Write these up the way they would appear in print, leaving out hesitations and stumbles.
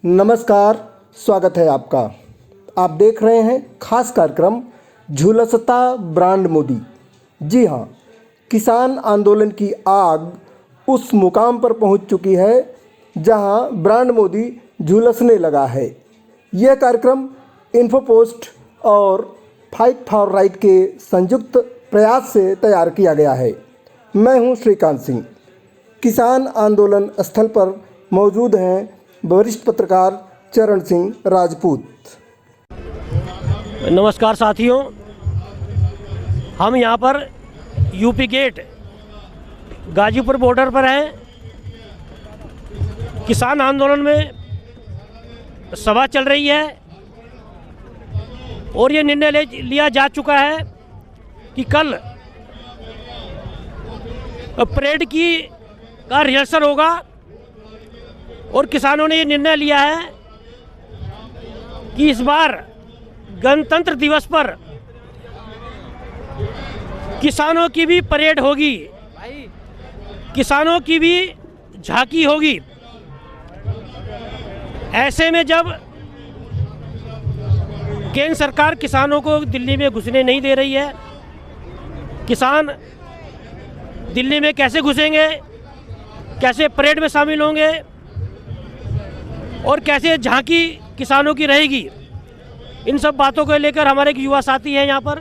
नमस्कार, स्वागत है आपका। आप देख रहे हैं खास कार्यक्रम झुलसता ब्रांड मोदी। जी हाँ, किसान आंदोलन की आग उस मुकाम पर पहुंच चुकी है जहां ब्रांड मोदी झुलसने लगा है। यह कार्यक्रम इन्फोपोस्ट और फाइट फॉर राइट के संयुक्त प्रयास से तैयार किया गया है। मैं हूं श्रीकांत सिंह। किसान आंदोलन स्थल पर मौजूद हैं वरिष्ठ पत्रकार चरण सिंह राजपूत। नमस्कार साथियों, हम यहाँ पर यूपी गेट गाजीपुर बॉर्डर पर हैं। किसान आंदोलन में सभा चल रही है और ये निर्णय लिया जा चुका है कि कल परेड का रिहर्सल होगा और किसानों ने ये निर्णय लिया है कि इस बार गणतंत्र दिवस पर किसानों की भी परेड होगी, किसानों की भी झांकी होगी। ऐसे में जब केंद्र सरकार किसानों को दिल्ली में घुसने नहीं दे रही है, किसान दिल्ली में कैसे घुसेंगे, कैसे परेड में शामिल होंगे और कैसे झांकी किसानों की रहेगी, इन सब बातों को लेकर हमारे एक युवा साथी हैं यहाँ पर,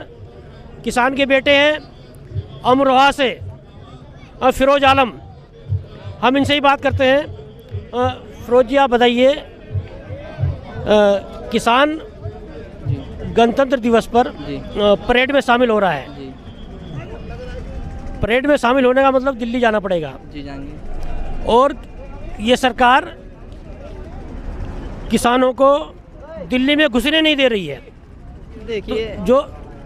किसान के बेटे हैं अमरोहा से फिरोज आलम। हम इनसे ही बात करते हैं। फिरोज जी, आप बताइए, किसान गणतंत्र दिवस पर परेड में शामिल हो रहा है। परेड में शामिल होने का मतलब दिल्ली जाना पड़ेगा। जी जाएंगे। और ये सरकार किसानों को दिल्ली में घुसने नहीं दे रही है। देखिए, तो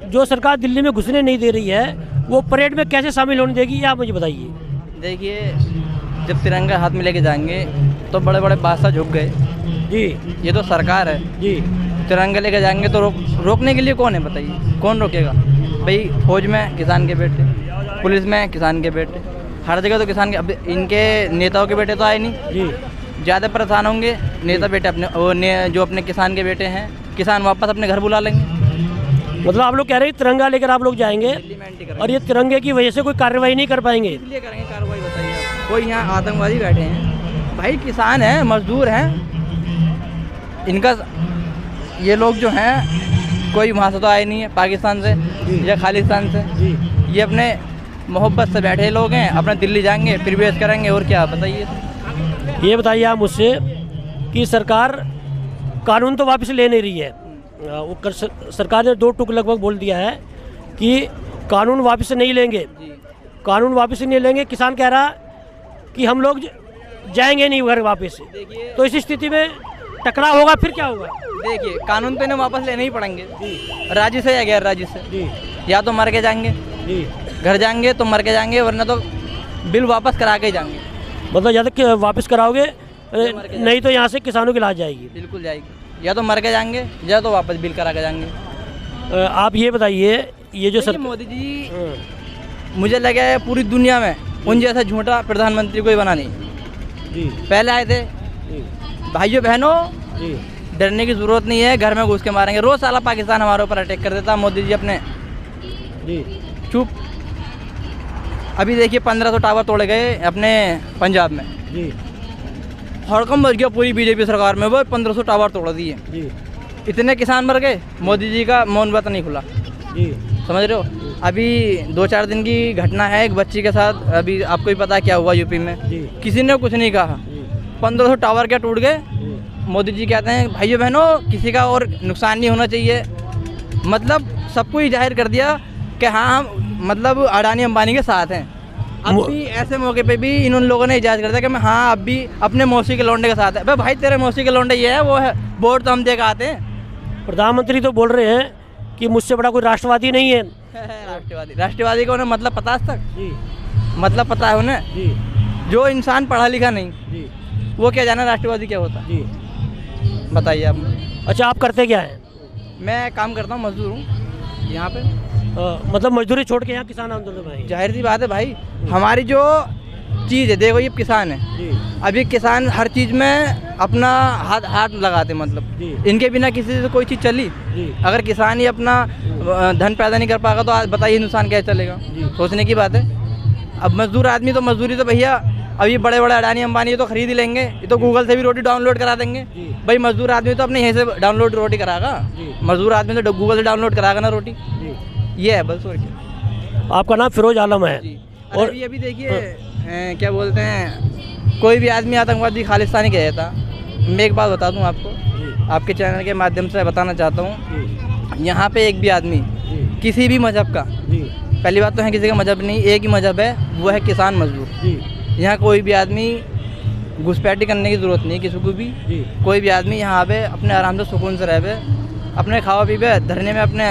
जो सरकार दिल्ली में घुसने नहीं दे रही है वो परेड में कैसे शामिल होने देगी, ये आप मुझे बताइए। देखिए, जब तिरंगा हाथ में लेके जाएंगे तो बड़े बड़े बादशाह झुक गए। जी, ये तो सरकार है जी। तिरंगा लेके जाएंगे तो रोकने के लिए कौन है, बताइए कौन रोकेगा? भाई, फौज में किसान के बेटे, पुलिस में किसान के बेटे, हर जगह तो किसान के। अब इनके नेताओं के बेटे तो आए नहीं जी। ज़्यादा परेशान होंगे नेता बेटे अपने जो अपने किसान के बेटे हैं, किसान वापस अपने घर बुला लेंगे। मतलब आप लोग कह रहे हैं तिरंगा लेकर आप लोग जाएंगे और ये तिरंगे की वजह से कोई कार्रवाई नहीं कर पाएंगे। इसलिए करेंगे कार्रवाई, बताइए आप। कोई यहाँ आतंकवादी बैठे हैं? भाई, किसान हैं, मजदूर हैं, इनका ये लोग जो हैं कोई वहाँ से तो आए नहीं है, पाकिस्तान से या खालिस्तान से। ये अपने मोहब्बत से बैठे लोग हैं, अपना दिल्ली जाएंगे, प्रवेश करेंगे और क्या, बताइए। ये बताइए आप मुझसे कि सरकार कानून तो वापस ले नहीं रही है। वो सरकार ने 2 टूक लगभग बोल दिया है कि कानून वापस नहीं लेंगे, कानून वापस नहीं लेंगे। किसान कह रहा कि हम लोग जाएंगे नहीं घर वापस। तो इस स्थिति में टकराव होगा, फिर क्या होगा? देखिए, कानून तो इन्हें वापस लेने ही पड़ेंगे, राज्य से या गैर राज्य से। या तो मर के जाएंगे, घर जाएंगे तो मर के जाएंगे, वरना तो बिल वापस करा के जाएंगे। मतलब जब तक वापस कराओगे नहीं तो यहाँ से किसानों की लाश जाएगी। बिल्कुल जाएगी, या तो मर के जाएंगे या तो वापस बिल करा के जाएंगे। आप ये बताइए, ये जो मोदी जी, मुझे लगा है पूरी दुनिया में उन जैसा झूठा प्रधानमंत्री कोई बना नहीं। जी। पहले आए थे, भाइयों बहनों, डरने की जरूरत नहीं है, घर में घुस के मारेंगे। रोज साला पाकिस्तान हमारे ऊपर अटैक कर देता, मोदी जी अपने चुप। अभी देखिए, 1500 टावर तोड़े गए अपने पंजाब में। हड़कम मच गया पूरी बीजेपी सरकार में, वो 1500 टावर तोड़ दिए। इतने किसान मर गए, मोदी जी का मौन व्रत नहीं खुला। समझ रहे हो? अभी 2-4 दिन की घटना है एक बच्ची के साथ, अभी आपको भी पता है क्या हुआ यूपी में। किसी ने कुछ नहीं कहा, 1500 टावर क्या टूट गए। मोदी जी कहते हैं भाइयों बहनों किसी का और नुकसान नहीं होना चाहिए। मतलब सबको ही जाहिर कर दिया कि हाँ, हम मतलब अडानी अंबानी के साथ हैं। अब भी ऐसे मौके पे भी इन लोगों ने इजाज़त कर दिया कि मैं हाँ अब भी अपने मौसी के लौंडे के साथ है। भाई, तेरे मौसी के लौंडे ये है, वो है, वोट तो हम दे के आते हैं। प्रधानमंत्री तो बोल रहे हैं कि मुझसे बड़ा कोई राष्ट्रवादी नहीं है। राष्ट्रवादी को उन्हें मतलब पता है तक? मतलब पता है उन्हें? जो इंसान पढ़ा लिखा नहीं, वो क्या जाना राष्ट्रवादी क्या होता? बताइए आप। अच्छा, आप करते क्या हैं? मैं काम करता हूँ, मजदूर हूँ यहाँ पे। मतलब मजदूरी छोड़ के यहाँ किसान आंदोलन में? जाहिर सी बात है भाई, हमारी जो चीज़ है। देखो ये किसान है, जी अभी किसान हर चीज़ में अपना हाथ लगाते, मतलब इनके बिना किसी से कोई चीज़ चली। जी अगर किसान ही अपना धन पैदा नहीं कर पाएगा तो आज बताइए हिंदुस्तान कैसे चलेगा। सोचने की बात है। अब मजदूर आदमी तो मजदूरी तो भैया अब ये बड़े बड़े अडानी अंबानी ये तो खरीद ही लेंगे, ये तो गूगल से भी रोटी डाउनलोड करा देंगे। भाई मजदूर आदमी तो अपने यहीं से डाउनलोड रोटी कराएगा, मजदूर आदमी तो गूगल से डाउनलोड कराएगा ना रोटी। ये है बस, और क्या। आपका नाम फिरोज आलम है। और अभी देखिए क्या बोलते हैं, कोई भी आदमी आतंकवादी खालिस्तानी कहता। मैं एक बात बता दूं आपको, आपके चैनल के माध्यम से बताना चाहता हूं, यहाँ पे एक भी आदमी किसी भी मजहब का, पहली बात तो है किसी का मजहब नहीं, एक ही मजहब है, वो है किसान मजदूर। यहाँ कोई भी आदमी घुसपैठी करने की ज़रूरत नहीं किसी को भी। कोई भी आदमी यहाँ पे अपने आराम से सुकून से रहे, अपने खावा पीबे, धरने में अपने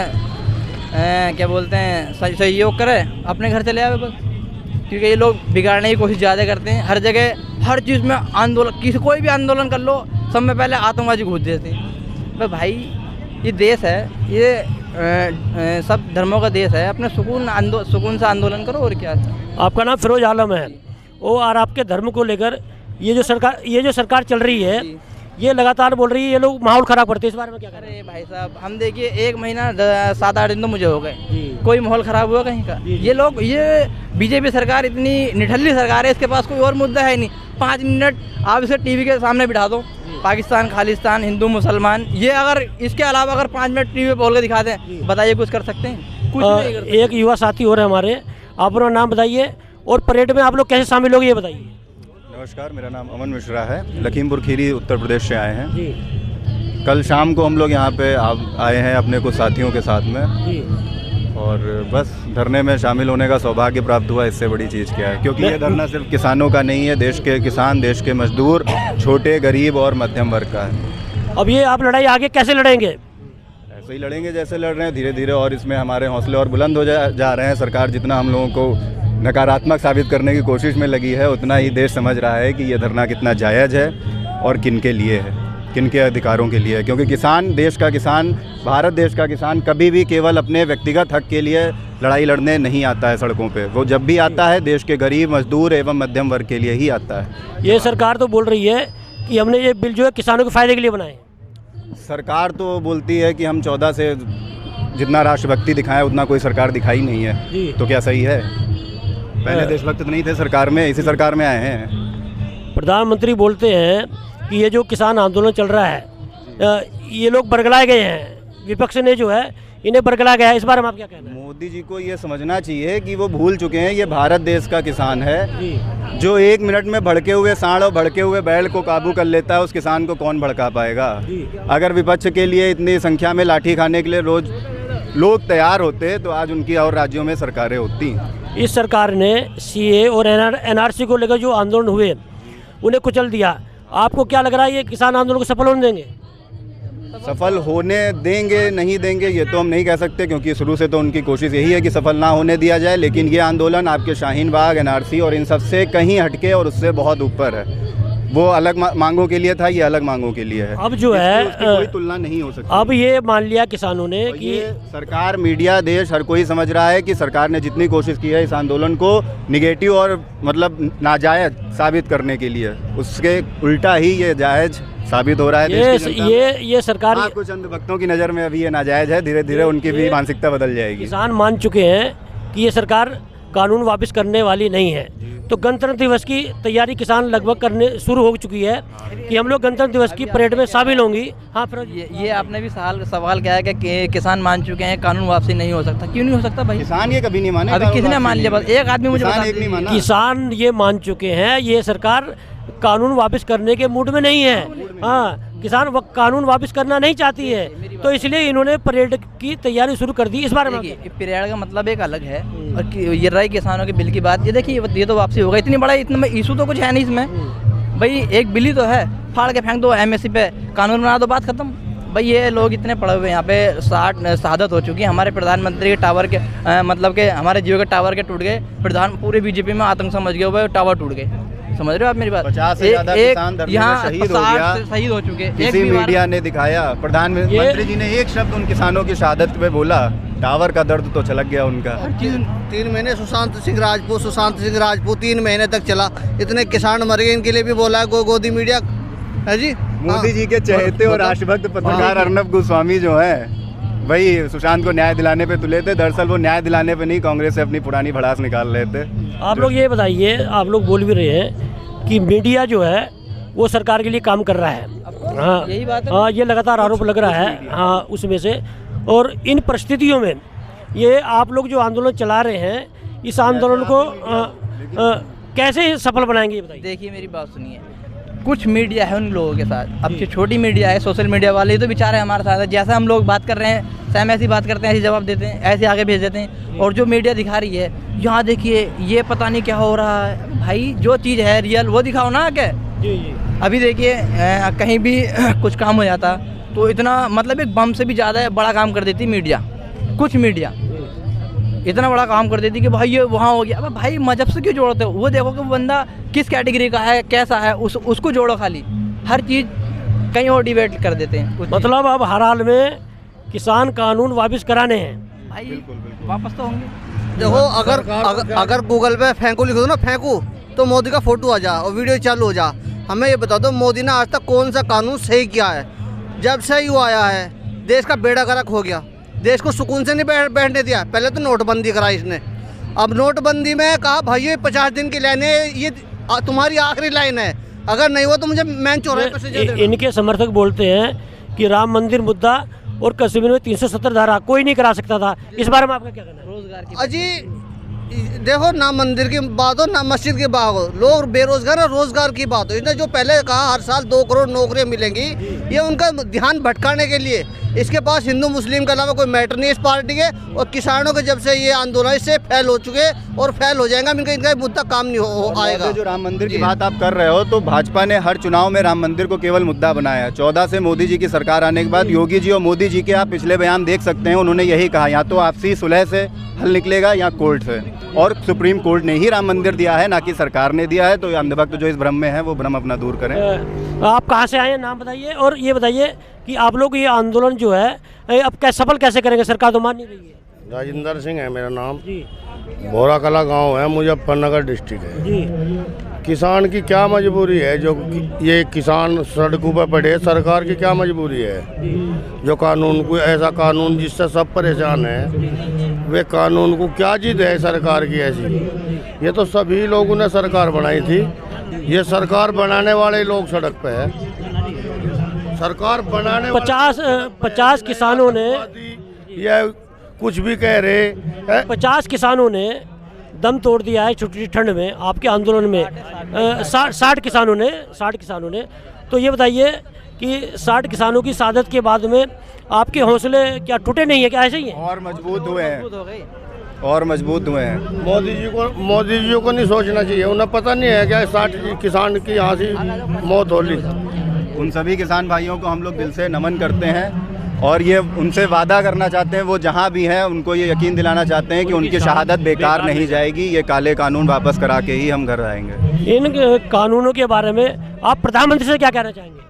क्या बोलते हैं सहयोग करे, अपने घर चले आवे बस। क्योंकि ये लोग बिगाड़ने की कोशिश ज़्यादा करते हैं हर जगह, हर चीज़ में आंदोलन, किसी कोई भी आंदोलन कर लो सब में पहले आतंकवादी घुस देते हैं। भाई ये देश है, ये सब धर्मों का देश है, अपने सुकून से आंदोलन करो, और क्या है। आपका नाम फिरोज आलम है। और आपके धर्म को लेकर ये जो सरकार चल रही है, ये लगातार बोल रही है ये लोग माहौल खराब करते हैं, इस बारे में क्या कह रहे हैं? अरे भाई साहब, हम देखिए 1 महीना 7-8 दिन तो मुझे हो गए, कोई माहौल खराब हुआ कहीं का? ये लोग, ये बीजेपी सरकार इतनी निठल्ली सरकार है, इसके पास कोई और मुद्दा है नहीं। 5 मिनट आप इसे टीवी के सामने बिठा दो, पाकिस्तान खालिस्तान हिंदू मुसलमान, ये अगर इसके अलावा अगर 5 मिनट टीवी पे बोल के दिखा दें, बताइए कुछ कर सकते हैं? कुछ नहीं कर सकते। एक युवा साथी और है हमारे, आप अपना नाम बताइए और परेड में आप लोग कैसे शामिल होंगे ये बताइए। नमस्कार, मेरा नाम अमन मिश्रा है, लखीमपुर खीरी उत्तर प्रदेश से आए हैं। जी कल शाम को हम लोग यहाँ पे आए हैं अपने कुछ साथियों के साथ में, जी और बस धरने में शामिल होने का सौभाग्य प्राप्त हुआ। इससे बड़ी चीज़ क्या है, क्योंकि ये धरना सिर्फ किसानों का नहीं है, देश के किसान, देश के मजदूर, छोटे गरीब और मध्यम वर्ग का है। अब ये आप लड़ाई आगे कैसे लड़ेंगे? ऐसे ही लड़ेंगे जैसे लड़ रहे हैं, धीरे धीरे, और इसमें हमारे हौसले और बुलंद हो जा रहे हैं। सरकार जितना हम लोगों को नकारात्मक साबित करने की कोशिश में लगी है, उतना ही देश समझ रहा है कि ये धरना कितना जायज़ है और किन के लिए है, किन के अधिकारों के लिए है। क्योंकि किसान, देश का किसान, भारत देश का किसान कभी भी केवल अपने व्यक्तिगत हक के लिए लड़ाई लड़ने नहीं आता है सड़कों पे। वो जब भी आता है देश के गरीब, मजदूर एवं मध्यम वर्ग के लिए ही आता है। ये सरकार तो बोल रही है कि हमने ये बिल जो है किसानों के फ़ायदे के लिए बनाए। सरकार तो बोलती है कि हम 14 से जितना राष्ट्रभक्ति दिखाएं उतना कोई सरकार दिखाई नहीं है, तो क्या सही है? पहले देशभक्त नहीं थे सरकार में, इसी सरकार में आए हैं। प्रधानमंत्री बोलते हैं कि ये जो किसान आंदोलन चल रहा है, ये लोग बरगलाए गए हैं, विपक्ष ने जो है इन्हें बरगलाया गया है, इस बारे में आप क्या कहना है? मोदी जी को ये समझना चाहिए कि वो भूल चुके हैं, ये भारत देश का किसान है। जो 1 मिनट में भड़के हुए सांड और भड़के हुए बैल को काबू कर लेता है, उस किसान को कौन भड़का पाएगा? अगर विपक्ष के लिए इतनी संख्या में लाठी खाने के लिए रोज लोग तैयार होते तो आज उनकी और राज्यों में सरकारें होती। इस सरकार ने सीए और एनआरसी को लेकर जो आंदोलन हुए उन्हें कुचल दिया। आपको क्या लग रहा है ये किसान आंदोलन को सफल होने देंगे? सफल होने देंगे नहीं देंगे ये तो हम नहीं कह सकते, क्योंकि शुरू से तो उनकी कोशिश यही है कि सफल ना होने दिया जाए। लेकिन ये आंदोलन आपके शाहीन बाग, एनआरसी और इन सब से कहीं हटके और उससे बहुत ऊपर है। वो अलग मांगों के लिए था, ये अलग मांगों के लिए है। अब जो है कोई तुलना नहीं हो सकती। अब ये मान लिया किसानों ने कि सरकार, मीडिया, देश, हर कोई समझ रहा है कि सरकार ने जितनी कोशिश की है इस आंदोलन को निगेटिव और मतलब नाजायज साबित करने के लिए, उसके उल्टा ही ये जायज साबित हो रहा है। ये सरकार कुछ अंध भक्तों की नज़र में अभी ये नाजायज है, धीरे धीरे उनकी भी मानसिकता बदल जाएगी। किसान मान चुके हैं कि ये सरकार कानून वापस करने वाली नहीं है। तो गणतंत्र दिवस की तैयारी किसान लगभग करने शुरू हो चुकी है कि हम लोग गणतंत्र दिवस की परेड में शामिल होंगी। हाँ फिरोज, ये आपने भी सवाल किया है कि किसान मान चुके हैं, कानून वापसी नहीं हो सकता। क्यों नहीं हो सकता भाई? किसान ये कभी नहीं माने। अभी किसने मान लिया? बस एक आदमी मुझे बता दीजिए। किसान ये मान चुके हैं, ये सरकार कानून वापस करने के मूड में नहीं है। हाँ, किसान कानून वापस करना नहीं चाहती है, तो इसलिए इन्होंने परेड की तैयारी शुरू कर दी। इस बारे में परेड का मतलब एक अलग है, और ये रही किसानों के बिल की बात। ये देखिए, ये तो वापसी होगा, इतनी बड़ा इतना इशू तो कुछ है नहीं इसमें भाई। एक बिल ही तो है, फाड़ के फेंक दो, एमएसपी पे कानून बना दो, बात खत्म भाई। ये लोग इतने पड़े हुए यहाँ पे 60 शहादत हो चुकी है। हमारे प्रधानमंत्री के टावर के मतलब के हमारे जियो के टावर के टूट गए, पूरे बीजेपी में आतंक समझ गए हुए, टावर टूट गए। समझ रहे हो आप मेरी बात? 50 से ज्यादा किसान धरने में शहीद हो चुके। किसी मीडिया ने दिखाया, प्रधानमंत्री जी ने एक शब्द उन किसानों की शहादत पे बोला टावर का दर्द तो छलक गया उनका। 3 महीने सुशांत सिंह राजपूत 3 महीने तक चला। इतने किसान मर गए, इनके लिए भी बोला है गोदी मीडिया है जी। मोदी जी के चहेते और राष्ट्रभक्त पत्रकार अर्नब गोस्वामी जो हैं वही सुशांत को न्याय दिलाने पे तुले थे। दरअसल वो न्याय दिलाने पे नहीं, कांग्रेस से अपनी पुरानी भड़ास निकाल रहे थे। आप लोग ये बताइए, आप लोग बोल भी रहे हैं कि मीडिया जो है वो सरकार के लिए काम कर रहा है। हाँ, यही बात है। हाँ, ये लगातार आरोप लग रहा है हाँ उसमें से। और इन परिस्थितियों में ये आप लोग जो आंदोलन चला रहे हैं, इस आंदोलन को कैसे सफल बनाएंगे ये बताइए। देखिए मेरी बात सुनिए, कुछ मीडिया है उन लोगों के साथ, अब जो छोटी मीडिया है, सोशल मीडिया वाले, ये तो बेचारे हमारे साथ है। जैसा हम लोग बात कर रहे हैं, सेम ऐसी बात करते हैं, ऐसे जवाब देते हैं, ऐसे आगे भेज देते हैं। और जो मीडिया दिखा रही है, यहाँ देखिए ये पता नहीं क्या हो रहा है। भाई जो चीज़ है रियल वो दिखाओ ना। क्या जी। अभी देखिए कहीं भी कुछ काम हो जाता तो इतना, मतलब एक बम से भी ज़्यादा बड़ा काम कर देती मीडिया। कुछ मीडिया इतना बड़ा काम कर देती कि भाई ये वहाँ हो गया। अब भाई मजहब से क्यों जोड़ते हो? वो देखो कि वो बंदा किस कैटेगरी का है, कैसा है, उसको जोड़ो। खाली हर चीज़ कहीं और डिबेट कर देते हैं। मतलब अब हर हाल में किसान कानून वापस कराने हैं भाई वापस तो होंगे। देखो अगर गूगल पे फेंकू लिखो ना, फेंकू तो मोदी का फोटो आ जा और वीडियो चालू हो जा। हमें ये बता दो, मोदी ने आज तक कौन सा कानून सही किया है? जब से ही वो आया है देश का बेड़ा गर्क हो गया। देश को सुकून से नहीं बैठने दिया। पहले तो नोटबंदी कराई इसने, अब नोटबंदी में कहा भाई ये 50 दिन की लाइन है, ये तुम्हारी आखिरी लाइन है, अगर नहीं हुआ तो मुझे मैन चौराहे पे से जेल देना। इनके समर्थक बोलते हैं कि राम मंदिर मुद्दा और कश्मीर में 370 धारा कोई नहीं करा सकता था। इस बारे में आपका क्या कहना है? रोजगार की अजी देखो, ना मंदिर की बात हो ना मस्जिद की बात हो, लोग बेरोजगार और रोजगार की बात हो। इसने जो पहले कहा हर साल 2 करोड़ नौकरियां मिलेंगी, ये उनका ध्यान भटकाने के लिए। इसके पास हिंदू मुस्लिम के अलावा कोई मैटर नहीं इस पार्टी के। और किसानों के जब से ये आंदोलन इससे फैल हो चुके और फैल हो जाएगा, इनका मुद्दा काम नहीं हो आएगा। जो राम मंदिर की बात आप कर रहे हो, तो भाजपा ने हर चुनाव में राम मंदिर को केवल मुद्दा बनाया। 14 से मोदी जी की सरकार आने के बाद योगी जी और मोदी जी के आप पिछले बयान देख सकते हैं, उन्होंने यही कहा या तो आपसी सुलह से हल निकलेगा या कोर्ट से। और सुप्रीम कोर्ट ने ही राम मंदिर दिया है, ना कि सरकार ने दिया है। तो अंधभक्त जो इस भ्रम में है वो भ्रम अपना दूर करें। आप कहाँ से आए हैं, नाम बताइए। और ये बताइए कि आप लोग ये आंदोलन जो है अब सफल कैसे करेंगे? सरकार तो मान नहीं रही है। राजेंद्र सिंह है मेरा नाम। जी बोरा कला गांव है, मुजफ्फरनगर डिस्ट्रिक्ट है। जी। किसान की क्या मजबूरी है जो ये किसान सड़कों पर पड़े? सरकार की क्या मजबूरी है? जो कानून को, ऐसा कानून जिससे सब परेशान है, वे कानून को क्या जिद है सरकार की ऐसी? ये तो सभी लोगों ने सरकार बनाई थी। ये सरकार बनाने वाले लोग सड़क पे है। सरकार बनाने 50 किसानों ने, ये कुछ भी कह रहे 50 किसानों ने दम तोड़ दिया है छोटी ठंड में आपके आंदोलन में। 60 किसानों ने। तो ये बताइए कि 60 किसानों की शहादत के बाद में आपके हौसले क्या टूटे नहीं है? क्या ऐसे ही है? और मजबूत हुए हैं, और मजबूत हुए हैं। मोदी जी को नहीं सोचना चाहिए? उन्हें पता नहीं है क्या 60 किसान की यहाँ से मौत हो ली? उन सभी किसान भाइयों को हम लोग दिल से नमन करते हैं और ये उनसे वादा करना चाहते हैं, वो जहाँ भी हैं उनको ये यकीन दिलाना चाहते हैं कि उनकी शहादत बेकार नहीं जाएगी। ये काले कानून वापस करा के ही हम घर आएंगे। इन कानूनों के बारे में आप प्रधानमंत्री से क्या कहना चाहेंगे?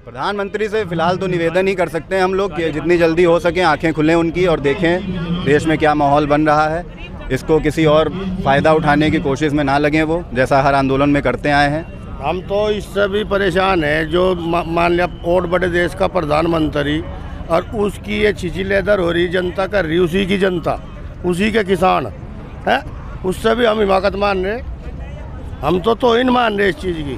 प्रधानमंत्री से फिलहाल तो निवेदन ही कर सकते हैं हम लोग कि जितनी जल्दी हो सके आंखें खुलें उनकी और देखें देश में क्या माहौल बन रहा है। इसको किसी और फ़ायदा उठाने की कोशिश में ना लगें, वो जैसा हर आंदोलन में करते आए हैं। हम तो इससे भी परेशान हैं जो मान लिया और बड़े देश का प्रधानमंत्री और उसकी ये छिची लेदर हो रही जनता कर रही, उसी की जनता, उसी के किसान है, उससे भी हम हिमाकत मान रहे। हम तो इन मान रहे इस चीज़ की।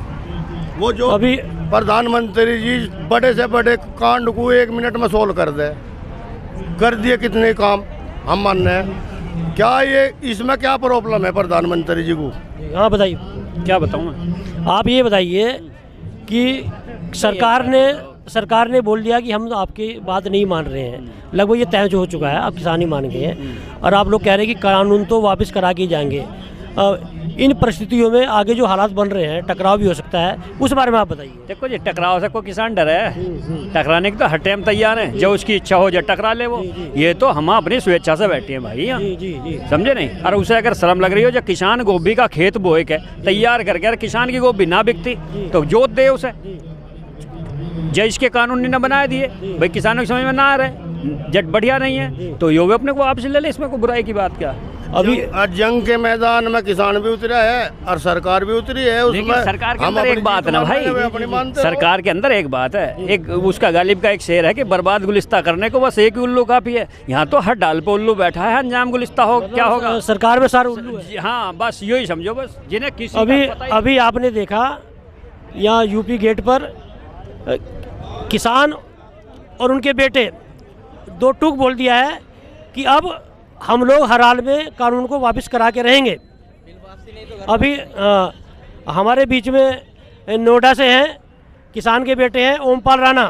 वो जो अभी प्रधानमंत्री जी बड़े से बड़े कांड को 1 मिनट में सोल्व कर दिए कितने काम हम मान रहे हैं। क्या ये इसमें क्या प्रॉब्लम है प्रधानमंत्री जी को? हाँ बताइए। क्या बताऊँ मैं? आप ये बताइए कि सरकार ने बोल दिया कि हम आपकी बात नहीं मान रहे हैं, लगभग ये तय हो चुका है, आप किसान ही मान गए हैं और आप लोग कह रहे हैं कि कानून तो वापस करा के जाएंगे। इन परिस्थितियों में आगे जो हालात बन रहे हैं, टकराव भी हो सकता है, उस बारे में आप बताइए। देखो जी, टकराव से कोई किसान डर है? टकराने की तो हर टाइम तैयार है, जो उसकी इच्छा हो जाए टकरा ले वो। ये तो हम अपनी स्वेच्छा से बैठे हैं भाई यहाँ, समझे नहीं? और उसे अगर शर्म लग रही हो, जो किसान गोभी का खेत बोए के तैयार करके, अगर किसान की गोभी ना बिकती तो जोत दे उसे। जय इसके कानून ने बनाए दिए भाई, किसानों की समझ में ना आ रहे, जट बढ़िया नहीं है तो यो भी अपने को वापस ले ले, इसमें कोई बुराई की बात क्या। अभी आज जंग के मैदान में किसान भी उतरा है और सरकार भी उतरी है उसमें। लेकिन सरकार के अंदर एक बात है ना भाई, सरकार के अंदर एक बात है, एक उसका गालिब का एक शेर है कि बर्बाद गुलिस्ता करने को बस एक ही उल्लू काफी है। यहाँ तो हर डाल पे उल्लू बैठा है, अंजाम गुलिस्ता हो क्या होगा। सरकार में सारे उल्लू है। हाँ बस यही समझो, बस जिन्हें किसी अभी आपने देखा यहाँ यूपी गेट पर किसान और उनके बेटे दो टूक बोल दिया है कि अब हम लोग हर हाल में कानून को वापस करा के रहेंगे। अभी हमारे बीच में नोएडा से हैं, किसान के बेटे हैं ओमपाल राणा,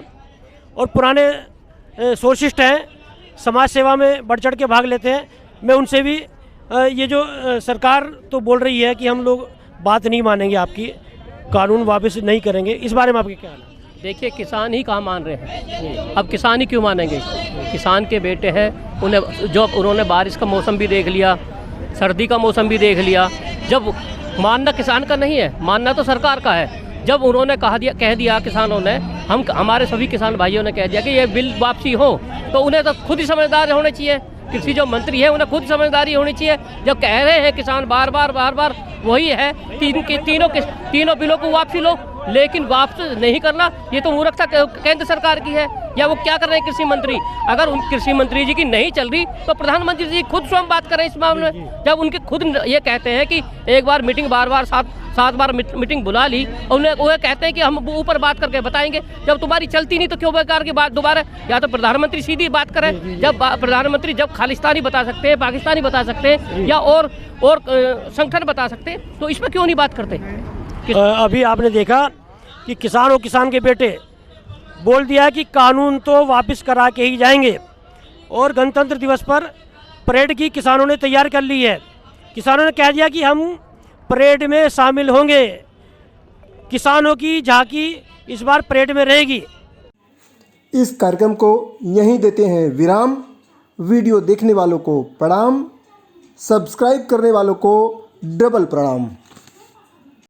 और पुराने सोशलिस्ट हैं, समाज सेवा में बढ़ चढ़ के भाग लेते हैं। मैं उनसे भी ये जो सरकार तो बोल रही है कि हम लोग बात नहीं मानेंगे, आपकी कानून वापस नहीं करेंगे, इस बारे में आपके क्या हाल है? देखिए किसान ही कहाँ मान रहे हैं, अब किसान ही क्यों मानेंगे। किसान के बेटे हैं, उन्हें जो उन्होंने बारिश का मौसम भी देख लिया, सर्दी का मौसम भी देख लिया। जब मानना किसान का नहीं है, मानना तो सरकार का है। जब उन्होंने कह दिया किसानों ने, हमारे सभी किसान भाइयों ने कह दिया कि ये बिल वापसी हो, तो उन्हें तो खुद ही समझदार होने चाहिए। कृषि जो मंत्री है उन्हें खुद समझदारी होनी चाहिए। जब कह रहे हैं किसान बार बार वही है, तीनों बिलों को वापसी लो, लेकिन वापस नहीं करना, ये तो मूर्खता केंद्र सरकार की है। या वो क्या कर रहे हैं कृषि मंत्री? अगर उन कृषि मंत्री जी की नहीं चल रही तो प्रधानमंत्री जी खुद स्वयं बात करें इस मामले में। जब उनके खुद ये कहते हैं कि एक बार मीटिंग बार सात बार मीटिंग बुला ली, उन्हें वो कहते हैं कि हम ऊपर बात करके बताएंगे। जब तुम्हारी चलती नहीं तो क्यों बेकार की बात दोबारा? या तो प्रधानमंत्री सीधी बात करें। जब प्रधानमंत्री जब खालिस्तानी बता सकते हैं, पाकिस्तानी बता सकते हैं, या और संगठन बता सकते हैं, तो इसमें क्यों नहीं बात करते? अभी आपने देखा कि किसान और किसान के बेटे बोल दिया कि कानून तो वापस करा के ही जाएंगे, और गणतंत्र दिवस पर परेड की किसानों ने तैयार कर ली है। किसानों ने कह दिया कि हम परेड में शामिल होंगे, किसानों की झांकी इस बार परेड में रहेगी। इस कार्यक्रम को यहीं देते हैं विराम। वीडियो देखने वालों को प्रणाम, सब्सक्राइब करने वालों को डबल प्रणाम।